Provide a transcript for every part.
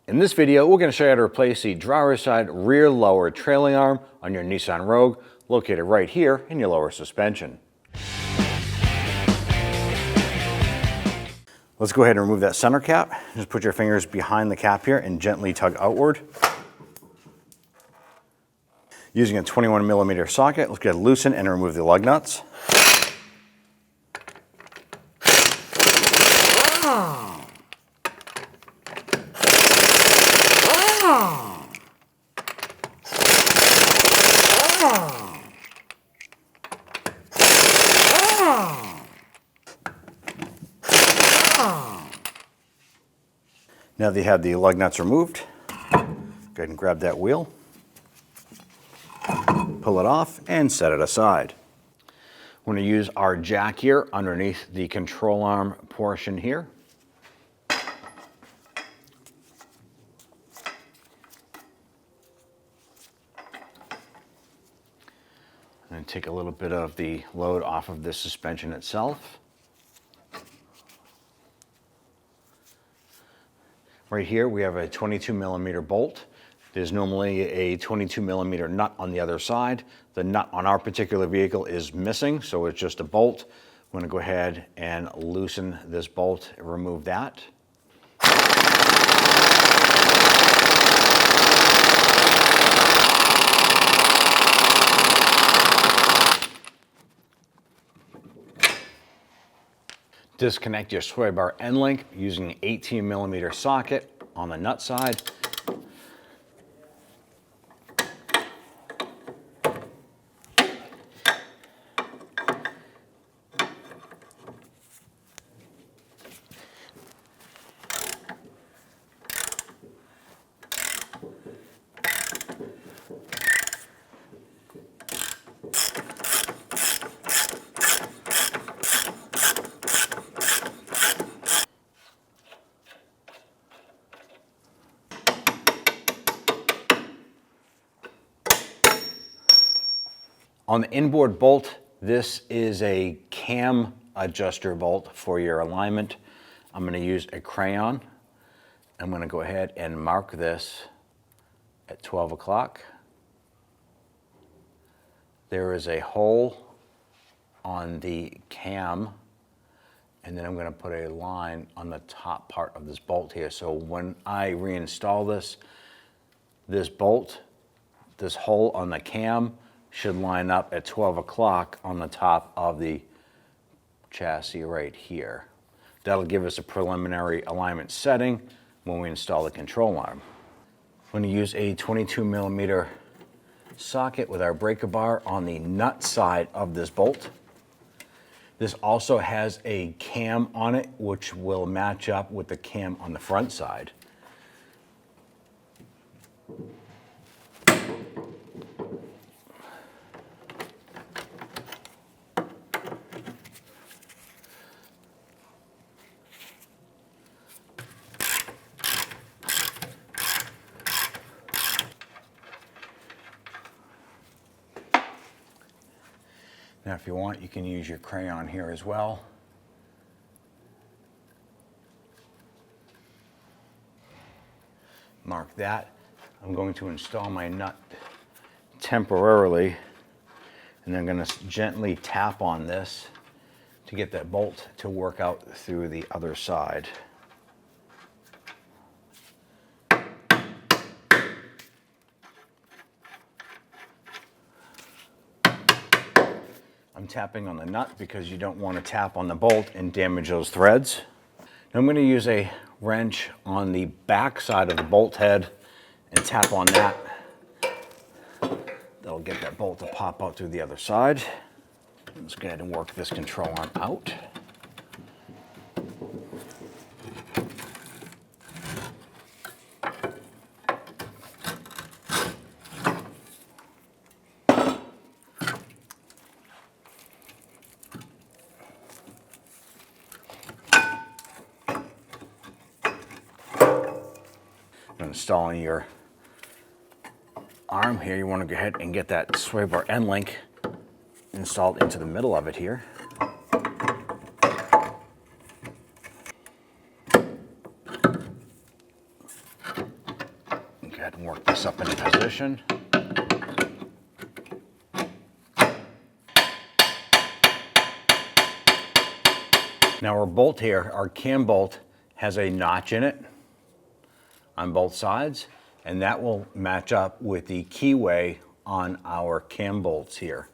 In this video, we're going to show you how to replace the driver's side rear lower trailing arm on your Nissan Rogue, located right here in your lower suspension. Let's go ahead and remove that center cap. Just put your fingers behind the cap here and gently tug outward. Using a 21mm socket, let's get it loosened and remove the lug nuts. Now that you have the lug nuts removed, go ahead and grab that wheel, pull it off, and set it aside. We're going to use our jack here underneath the control arm portion here. And take a little bit of the load off of the suspension itself. Right here we have a 22mm bolt. There's normally a 22mm nut on the other side. The nut on our particular vehicle is missing, so it's just a bolt. I'm going to go ahead and loosen this bolt and remove that. Disconnect your sway bar end link using an 18mm socket on the nut side. On the inboard bolt, this is a cam adjuster bolt for your alignment. I'm going to use a crayon. I'm going to go ahead and mark this at 12 o'clock. There is a hole on the cam, and then I'm going to put a line on the top part of this bolt here. So when I reinstall this bolt, this hole on the cam should line up at 12 o'clock on the top of the chassis right here. That'll give us a preliminary alignment setting when we install the control arm. I'm going to use a 22mm socket with our breaker bar on the nut side of this bolt. This also has a cam on it, which will match up with the cam on the front side. Now, if you want, you can use your crayon here as well. Mark that. I'm going to install my nut temporarily, and then I'm going to gently tap on this to get that bolt to work out through the other side. I'm tapping on the nut because you don't want to tap on the bolt and damage those threads. Now I'm going to use a wrench on the back side of the bolt head and tap on that. That'll get that bolt to pop out through the other side. Let's go ahead and work this control arm out. Installing your arm here, you want to go ahead and get that sway bar end link installed into the middle of it here. and work this up into position. Now our bolt here, our cam bolt, has a notch in it on both sides, and that will match up with the keyway on our cam bolts here.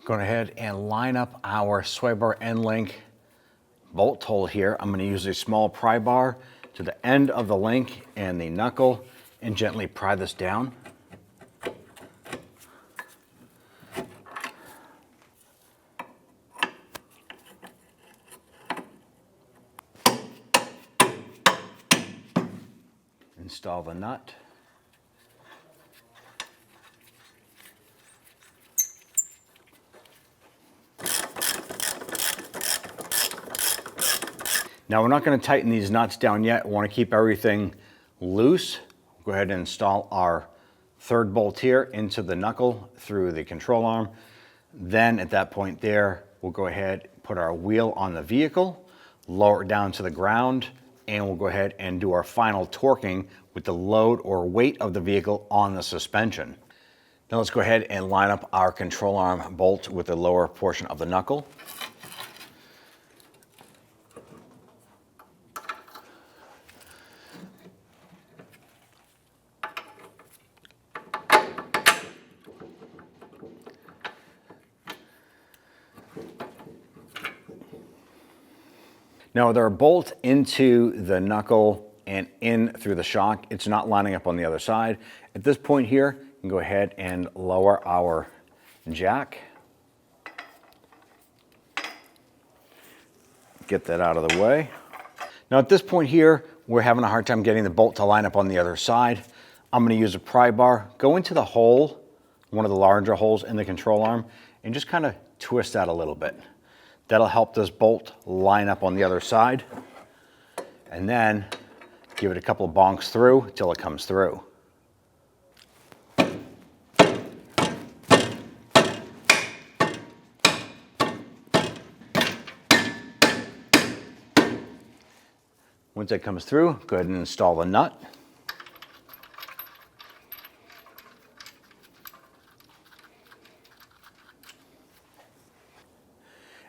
Going ahead and line up our sway bar end link bolt hole here. I'm going to use a small pry bar to the end of the link and the knuckle and gently pry this down. Install the nut. Now we're not going to tighten these nuts down yet. We want to keep everything loose. Go ahead and install our third bolt here into the knuckle through the control arm. Then at that point there, we'll go ahead and put our wheel on the vehicle, lower it down to the ground, and we'll go ahead and do our final torquing with the load or weight of the vehicle on the suspension. Now let's go ahead and line up our control arm bolt with the lower portion of the knuckle. Now with our bolt into the knuckle and in through the shock, it's not lining up on the other side. At this point here, you can go ahead and lower our jack. Get that out of the way. Now at this point here, we're having a hard time getting the bolt to line up on the other side. I'm going to use a pry bar, go into the hole, one of the larger holes in the control arm, and just kind of twist that a little bit. That'll help this bolt line up on the other side. And then give it a couple of bonks through till it comes through. Once that comes through, go ahead and install the nut.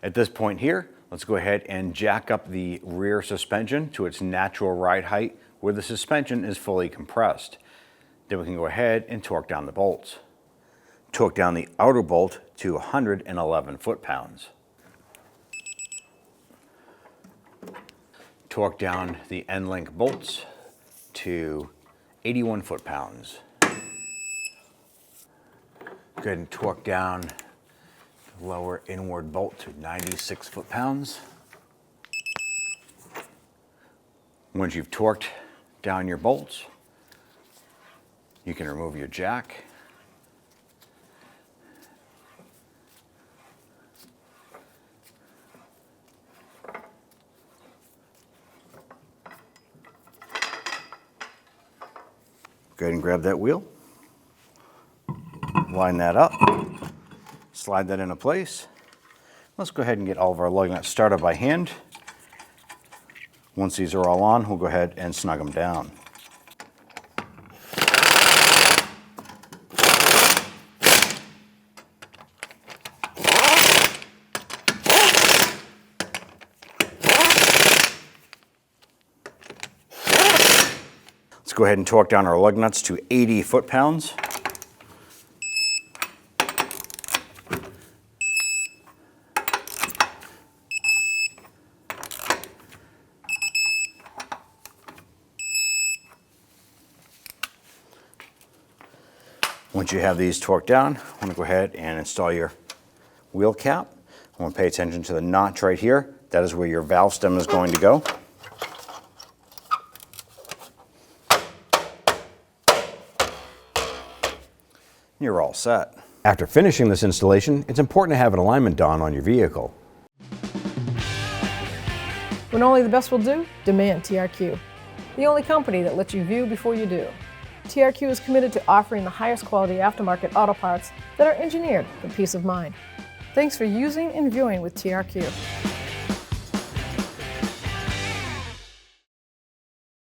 At this point here, let's go ahead and jack up the rear suspension to its natural ride height where the suspension is fully compressed. Then we can go ahead and torque down the bolts. Torque down the outer bolt to 111 foot-pounds. Torque down the end link bolts to 81 foot-pounds. Go ahead and torque down lower inward bolt to 96 foot-pounds. Once you've torqued down your bolts, you can remove your jack. Go ahead and grab that wheel, line that up. Slide that into place. Let's go ahead and get all of our lug nuts started by hand. Once these are all on, we'll go ahead and snug them down. Let's go ahead and torque down our lug nuts to 80 foot-pounds. Once you have these torqued down, I'm going to go ahead and install your wheel cap. I want to pay attention to the notch right here. That is where your valve stem is going to go. You're all set. After finishing this installation, it's important to have an alignment done on your vehicle. When only the best will do, demand TRQ. The only company that lets you view before you do. TRQ is committed to offering the highest quality aftermarket auto parts that are engineered for peace of mind. Thanks for using and viewing with TRQ.